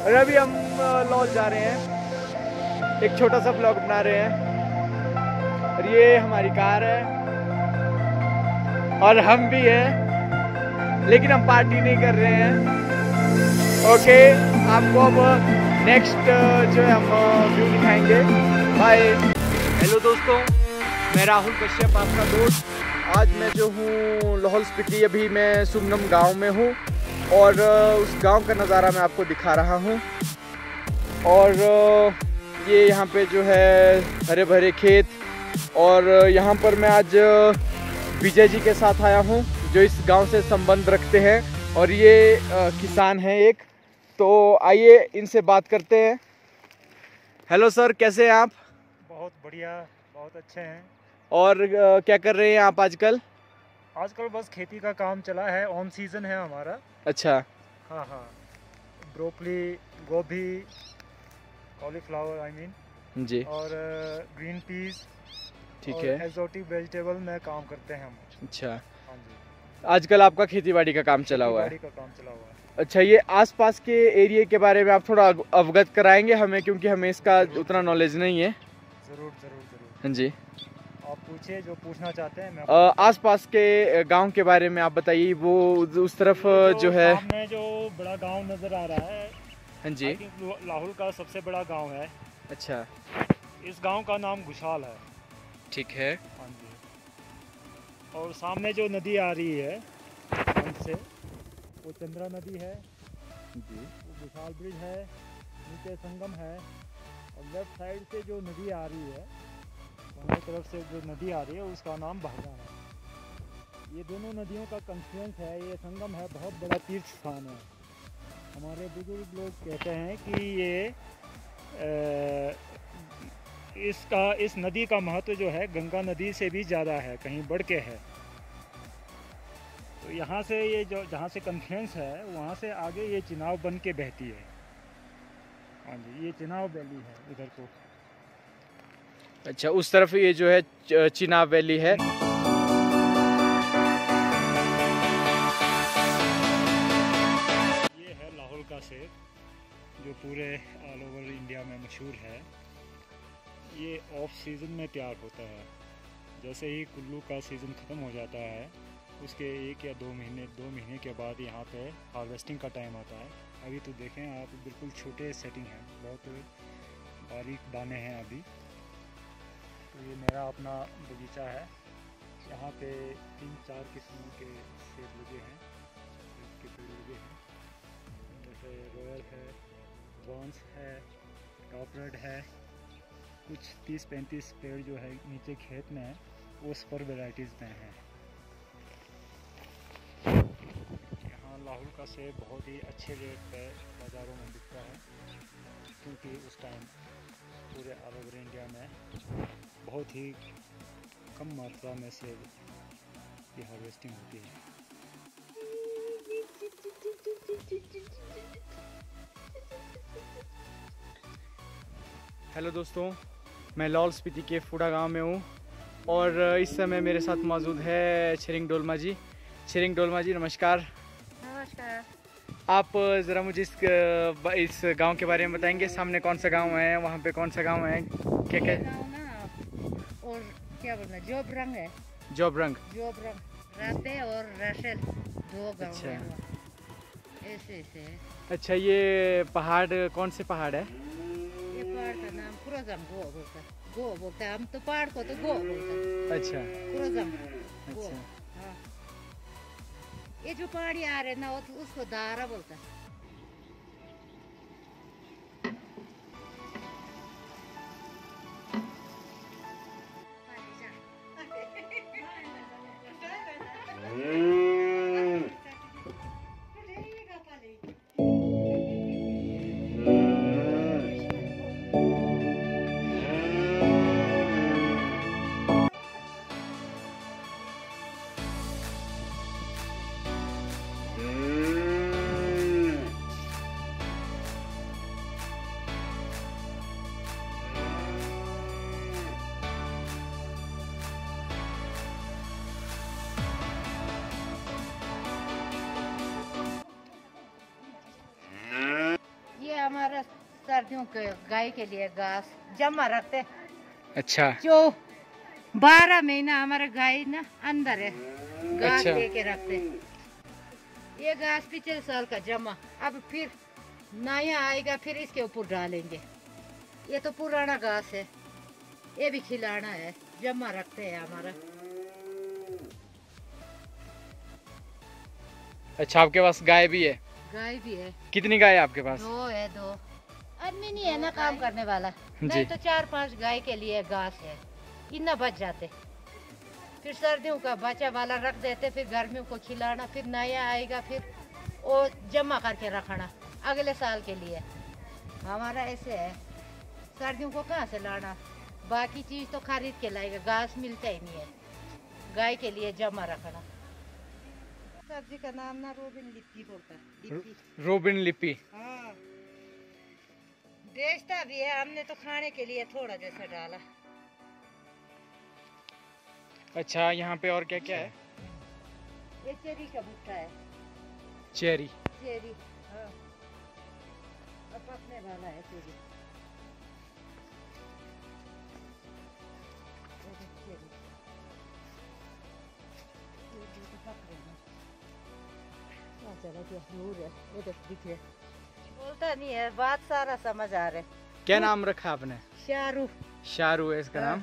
और अभी हम लॉज जा रहे हैं, एक छोटा सा ब्लॉग बना रहे हैं। और ये हमारी कार है और हम भी हैं, लेकिन हम पार्टी नहीं कर रहे हैं। ओके, आपको अब नेक्स्ट जो है हम व्यू दिखाएंगे। बाय। हेलो दोस्तों, मैं राहुल कश्यप, आपका दोस्त। आज मैं जो हूँ लाहौल स्पीति, अभी मैं सुमनम गांव में हूँ और उस गांव का नज़ारा मैं आपको दिखा रहा हूँ। और ये यहाँ पे जो है हरे भरे खेत, और यहाँ पर मैं आज विजय जी के साथ आया हूँ जो इस गांव से संबंध रखते हैं, और ये किसान हैं एक। तो आइए इनसे बात करते हैं। हेलो सर, कैसे हैं आप? बहुत बढ़िया, बहुत अच्छे हैं। और क्या कर रहे हैं आप आजकल? आजकल बस खेती का काम चला है, ऑन सीजन है हमारा। अच्छा। हाँ हाँ, ब्रोकली, गोभी, कॉलीफ्लावर आई मीन जी। और ग्रीन पीस, ठीक और है। एक्सोटिक वेजिटेबल में काम करते हैं हम। अच्छा, हाँ जी, आजकल आपका खेती-बाड़ी का काम चला हुआ है? खेती-बाड़ी का काम चला हुआ है। अच्छा, ये आसपास के एरिया के बारे में आप थोड़ा अवगत कराएंगे हमें, क्योंकि हमें इसका उतना नॉलेज नहीं है। ज़रूर ज़रूर ज़रूर। हाँ जी। आप पूछिए जो पूछना चाहते हैं। मैं आसपास के गांव के बारे में आप बताइए, वो उस तरफ जो है। सामने जो बड़ा गांव नज़र आ रहा है, हाँ जी, आई थिंक लाहौल का सबसे बड़ा गांव है। अच्छा, इस गांव का नाम गुशाल है। ठीक है। हाँ जी। और सामने जो नदी आ रही है फ्रंट से, वो चंद्रा नदी है जी। वो विशाल ब्रिज है, नीचे संगम है, और लेफ्ट साइड से जो नदी आ रही है, दोनों तरफ से जो नदी आ रही है उसका नाम बहरा है। ये दोनों नदियों का कन्फ्लुएंस है, ये संगम है, बहुत बड़ा तीर्थ स्थान है। हमारे बुजुर्ग लोग कहते हैं कि ये इस नदी का महत्व जो है गंगा नदी से भी ज़्यादा है, कहीं बढ़ के है। तो यहाँ से ये जो जहाँ से कन्फ्लुएंस है, वहाँ से आगे ये चिनाब बन के बहती है। हाँ जी, ये चिनाब वैली है इधर को। अच्छा, उस तरफ ये जो है चिनाब वैली है। ये है लाहौल का सेब, जो पूरे ऑल ओवर इंडिया में मशहूर है। ये ऑफ सीज़न में तैयार होता है। जैसे ही कुल्लू का सीज़न ख़त्म हो जाता है, उसके 1 या 2 महीने के बाद यहाँ पे हार्वेस्टिंग का टाइम आता है। अभी तो देखें आप, बिल्कुल छोटे सेटिंग है, बहुत बारीक दाने हैं अभी। तो ये मेरा अपना बगीचा है, यहाँ पे 3-4 किस्मों के सेब लगे हैं, सेब के पेड़ लगे हैं। जैसे रॉयल है, बॉन्स है, टॉप रेड है। कुछ 30-35 पेड़ जो है नीचे खेत में है, वो स्पर वेराइटीज़ में हैं। यहाँ लाहौल का सेब बहुत ही अच्छे रेट पे बाज़ारों में बिकता है, क्योंकि उस टाइम पूरे ऑल ओवर इंडिया में बहुत ही कम मात्रा में सेब की हार्वेस्टिंग होती है। हेलो दोस्तों, मैं लाहौल स्पीति के फूडा गांव में हूँ, और इस समय मेरे साथ मौजूद है छरिंग डोलमा जी। छरिंग डोलमा जी, नमस्कार। नमस्कार। आप ज़रा मुझे इस गांव के बारे में बताएंगे? सामने कौन सा गांव है, वहाँ पे कौन सा गांव है, क्या क्या? गाँव ना, और क्या बोलना, जोबरंग है। जोबरंग। राते और राशेल, 2 गाँव अच्छा। है वहाँ। ऐसे ऐसे है। अच्छा, ये पहाड़ कौन से पहाड़ है? ये पहाड़ का नाम कुरोजम गो बोलता है। हम तो पहाड़ को तो गो बोलते हैं। अच्छा। कुरोजम गो। अच्छा। हाँ। ये जो पहाड़ी आ रहे ना, वो तो उसको दारा बोलता है। हमारा सर्दियों के गाय के लिए घास जमा रखते। अच्छा। जो 12 महीना हमारा गाय ना अंदर है, घास अच्छा। लेके रखते। ये घास पिछले साल का जमा, अब फिर नया आएगा, फिर इसके ऊपर डालेंगे। ये तो पुराना घास है, ये भी खिलाना है, जमा रखते हैं हमारा। अच्छा, आपके पास गाय भी है? गाय भी है। कितनी गाय है आपके पास? 2 है। 2 आदमी नहीं है ना काम करने वाला, नहीं तो 4-5 गाय के लिए घास है, इतना बच जाते। फिर सर्दियों का बचा वाला रख देते, फिर गर्मियों को खिलाना, फिर नया आएगा, फिर वो जमा करके रखना अगले साल के लिए। हमारा ऐसे है, सर्दियों को कहाँ से लाना, बाकी चीज तो खरीद के लाएगा, घास मिलता ही नहीं है। गाय के लिए जमा रखना। सब्जी का नाम ना रोबिन लिप्पी बोलता है। रोबिन लिपि। हाँ, बेचता भी है, हमने तो खाने के लिए थोड़ा जैसा डाला। अच्छा, यहाँ पे और क्या क्या है? ये चेरी का भुट्टा है। चेरी। चेरी, हाँ, अब पकने वाला है चेरी। बोलता नहीं है, बात सारा समझ आ रहा है। क्या नाम रखा आपने? शारू। शारू है इसका नाम?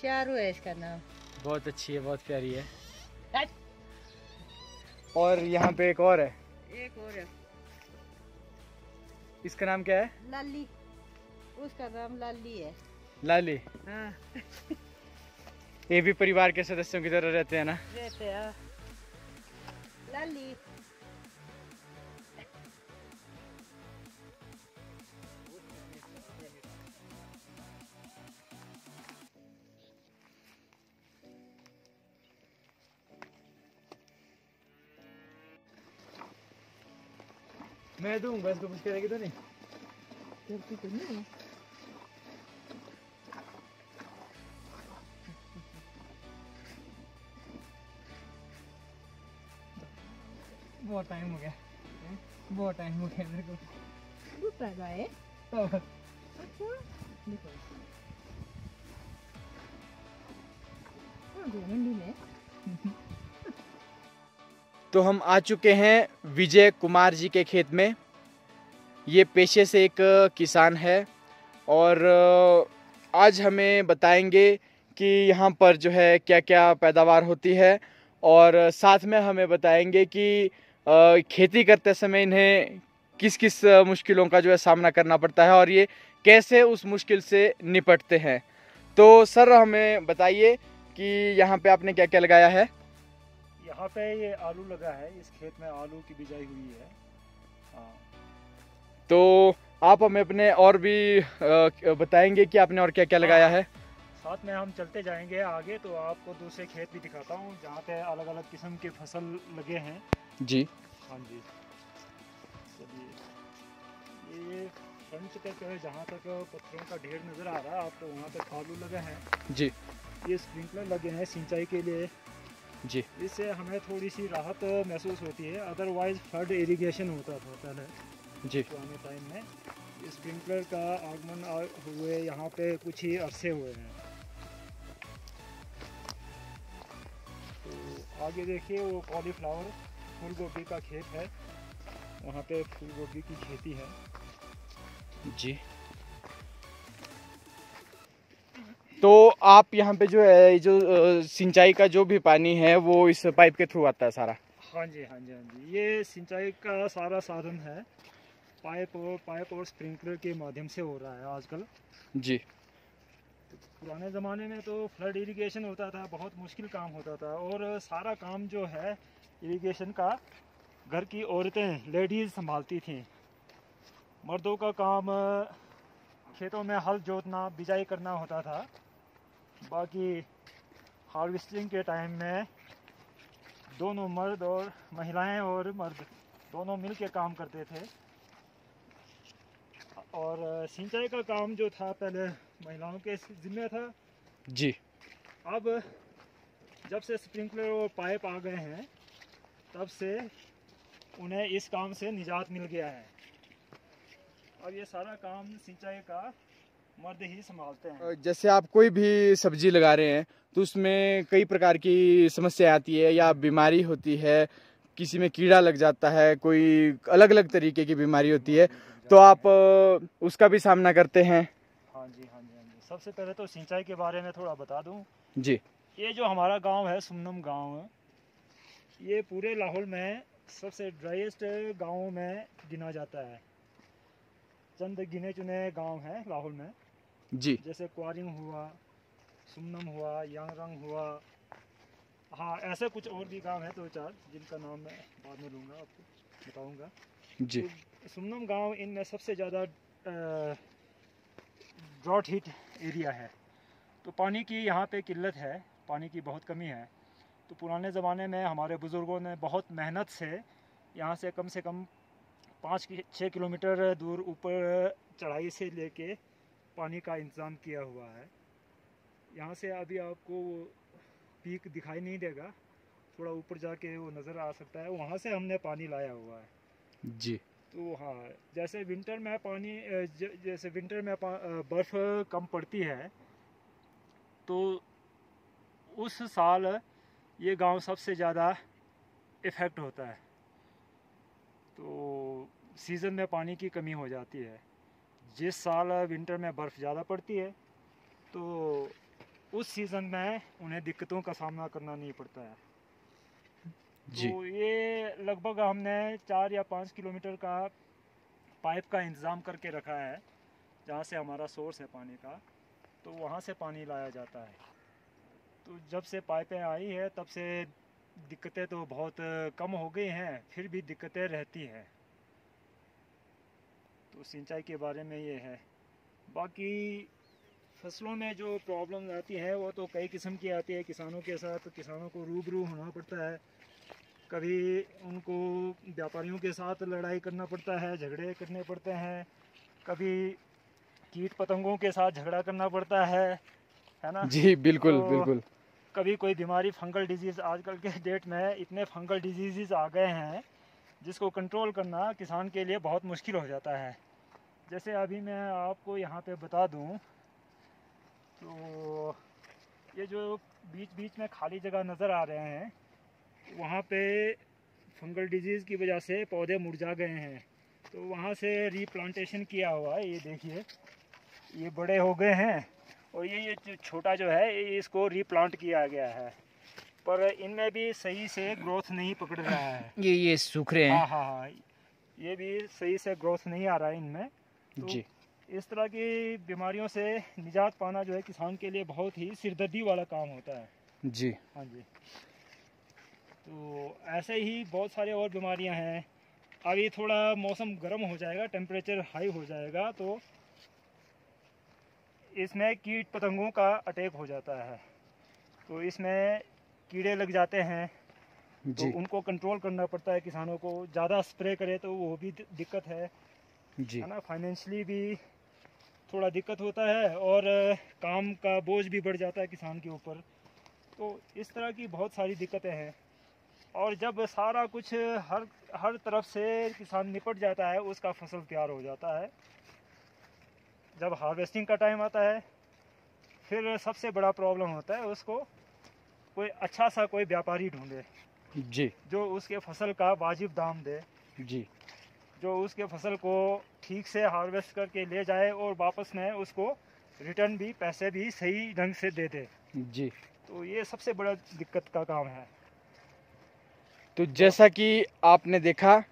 शारू है इसका नाम। बहुत अच्छी है, बहुत प्यारी है। और यहाँ पे एक और है। एक और है, इसका नाम क्या है? लल्ली। उसका नाम लल्ली है। लाली। हाँ। ये भी परिवार के सदस्यों की तरह रहते हैं ना? रहते हैं। लल्ली। मैं दूंगा इसको, कुछ करेगी तो नहीं? करती तो नहीं है। बहुत टाइम हो गया, बहुत टाइम हो गया मेरे को। दूसरा गाय है? तो अच्छा, देखो मंडी में। तो हम आ चुके हैं विजय कुमार जी के खेत में। ये पेशे से एक किसान है और आज हमें बताएंगे कि यहाँ पर जो है क्या क्या पैदावार होती है, और साथ में हमें बताएंगे कि खेती करते समय इन्हें किस किस मुश्किलों का जो है सामना करना पड़ता है और ये कैसे उस मुश्किल से निपटते हैं। तो सर, हमें बताइए कि यहाँ पे आपने क्या क्या लगाया है? यहाँ पे ये आलू लगा है, इस खेत में आलू की बिजाई हुई है। हाँ। तो आप हमें अपने और भी बताएंगे कि आपने और क्या क्या लगाया है? साथ में हम चलते जाएंगे आगे, तो आपको दूसरे खेत भी दिखाता हूँ जहाँ पे अलग अलग किस्म के फसल लगे हैं। जी। हाँ जी, चलिए। ये फ्रंट तक जहाँ तक पत्थरों का ढेर नज़र आ रहा है आपको, वहाँ तक आलू लगे हैं। जी। ये स्प्रिंकलर लगे हैं सिंचाई के लिए। जी। इससे हमें थोड़ी सी राहत महसूस होती है, अदरवाइज फ्लड इरिगेशन होता था पहले जी। पुराने टाइम में। स्प्रिंकलर का आगमन हुए यहाँ पे कुछ ही अरसे हुए हैं। तो आगे देखिए, वो कॉलीफ्लावर फूल गोभी का खेत है, वहाँ पे फूल गोभी की खेती है। जी। तो आप यहाँ पे जो है जो सिंचाई का जो भी पानी है वो इस पाइप के थ्रू आता है सारा? हाँ जी, हाँ जी, हाँ जी। ये सिंचाई का सारा साधन है, पाइप और स्प्रिंकलर के माध्यम से हो रहा है आजकल। जी। तो पुराने ज़माने में तो फ्लड इरिगेशन होता था, बहुत मुश्किल काम होता था, और सारा काम जो है इरिगेशन का घर की औरतें लेडीज़ संभालती थीं। मर्दों का काम खेतों में हल जोतना, बिजाई करना होता था। बाकी हार्वेस्टिंग के टाइम में दोनों मर्द और महिलाएं और मर्द दोनों मिल के काम करते थे। और सिंचाई का काम जो था पहले महिलाओं के जिम्मे था। जी। अब जब से स्प्रिंकलर और पाइप आ गए हैं, तब से उन्हें इस काम से निजात मिल गया है। अब ये सारा काम सिंचाई का मर्द ही संभालते हैं। जैसे आप कोई भी सब्जी लगा रहे हैं तो उसमें कई प्रकार की समस्या आती है या बीमारी होती है, किसी में कीड़ा लग जाता है, कोई अलग अलग तरीके की बीमारी होती है, तो आप उसका भी सामना करते हैं। हाँ जी, हाँ जी, हाँ जी। सबसे पहले तो सिंचाई के बारे में थोड़ा बता दूं जी। ये जो हमारा गांव है सुमनम गांव, ये पूरे लाहौर में सबसे ड्राइएस्ट गांवों में गिना जाता है। चंद गिने चुने गांव हैं लाहौर में जी। जैसे क्वारिंग हुआ, सुमनम हुआ, यांगरंग हुआ, हाँ ऐसे कुछ और भी गांव हैं 2-4 जिनका नाम मैं बाद में लूँगा, आपको बताऊँगा जी। तो सुमनम गांव इनमें सबसे ज़्यादा ड्रॉट हिट एरिया है। तो पानी की यहाँ पे किल्लत है, पानी की बहुत कमी है। तो पुराने ज़माने में हमारे बुज़ुर्गों ने बहुत मेहनत से यहाँ से कम 5-6 किलोमीटर दूर ऊपर चढ़ाई से लेके पानी का इंतज़ाम किया हुआ है। यहाँ से अभी आपको पीक दिखाई नहीं देगा, थोड़ा ऊपर जाके वो नज़र आ सकता है, वहाँ से हमने पानी लाया हुआ है जी। तो हाँ, जैसे विंटर में पानी जैसे विंटर में बर्फ़ कम पड़ती है तो उस साल ये गांव सबसे ज़्यादा इफ़ेक्ट होता है। तो सीज़न में पानी की कमी हो जाती है। जिस साल विंटर में बर्फ़ ज़्यादा पड़ती है तो उस सीज़न में उन्हें दिक्कतों का सामना करना नहीं पड़ता है। जी। तो ये लगभग हमने 4 या 5 किलोमीटर का पाइप का इंतज़ाम करके रखा है जहाँ से हमारा सोर्स है पानी का, तो वहाँ से पानी लाया जाता है। तो जब से पाइपें आई है तब से दिक्कतें तो बहुत कम हो गई हैं, फिर भी दिक्कतें रहती हैं। तो सिंचाई के बारे में ये है। बाकी फसलों में जो प्रॉब्लम आती है वो तो कई किस्म की आती है। किसानों के साथ किसानों को रूबरू होना पड़ता है, कभी उनको व्यापारियों के साथ लड़ाई करना पड़ता है, झगड़े करने पड़ते हैं, कभी कीट पतंगों के साथ झगड़ा करना पड़ता है ना। जी बिल्कुल तो बिल्कुल। कभी कोई बीमारी, फंगल डिजीज़, आजकल के डेट में इतने फंगल डिजीज़ आ गए हैं जिसको कंट्रोल करना किसान के लिए बहुत मुश्किल हो जाता है। जैसे अभी मैं आपको यहाँ पे बता दूँ तो ये जो बीच बीच में खाली जगह नज़र आ रहे हैं वहाँ पे फंगल डिजीज़ की वजह से पौधे मुरझा गए हैं, तो वहाँ से रीप्लांटेशन किया हुआ है। ये देखिए ये बड़े हो गए हैं और ये छोटा जो है इसको रीप्लांट किया गया है, पर इनमें भी सही से ग्रोथ नहीं पकड़ रहा है। ये सूख रहे हैं। हाँ हाँ हाँ, ये भी सही से ग्रोथ नहीं आ रहा है इनमें। तो जी। इस तरह की बीमारियों से निजात पाना जो है किसान के लिए बहुत ही सिरदर्दी वाला काम होता है। जी। हाँ जी। तो ऐसे ही बहुत सारे और बीमारियां हैं। अभी थोड़ा मौसम गर्म हो जाएगा, टेम्परेचर हाई हो जाएगा तो इसमें कीट पतंगों का अटैक हो जाता है, तो इसमें कीड़े लग जाते हैं। तो उनको कंट्रोल करना पड़ता है किसानों को। ज़्यादा स्प्रे करे तो वो भी दिक्कत है जी। है ना। फाइनेंशियली भी थोड़ा दिक्कत होता है और काम का बोझ भी बढ़ जाता है किसान के ऊपर। तो इस तरह की बहुत सारी दिक्कतें हैं। और जब सारा कुछ हर तरफ से किसान निपट जाता है, उसका फसल तैयार हो जाता है, जब हार्वेस्टिंग का टाइम आता है फिर सबसे बड़ा प्रॉब्लम होता है उसको कोई अच्छा सा कोई व्यापारी ढूंढे जी। जो उसके फसल का वाजिब दाम दे, जी। जो उसके फसल को ठीक से हार्वेस्ट करके ले जाए और वापस में उसको रिटर्न भी, पैसे भी सही ढंग से दे दे। जी। तो ये सबसे बड़ा दिक्कत का काम है। तो जैसा कि आपने देखा,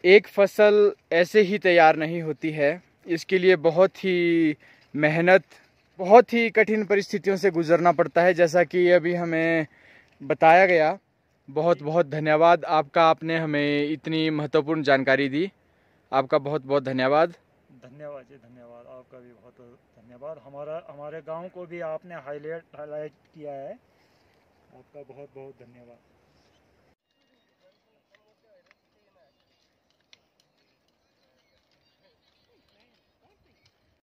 एक फसल ऐसे ही तैयार नहीं होती है, इसके लिए बहुत ही मेहनत, बहुत ही कठिन परिस्थितियों से गुजरना पड़ता है, जैसा कि अभी हमें बताया गया। बहुत बहुत धन्यवाद आपका, आपने हमें इतनी महत्वपूर्ण जानकारी दी। आपका बहुत बहुत धन्यवाद। धन्यवाद जी, धन्यवाद। आपका भी बहुत धन्यवाद। हमारे गांव को भी आपने हाईलाइट किया है। आपका बहुत बहुत धन्यवाद।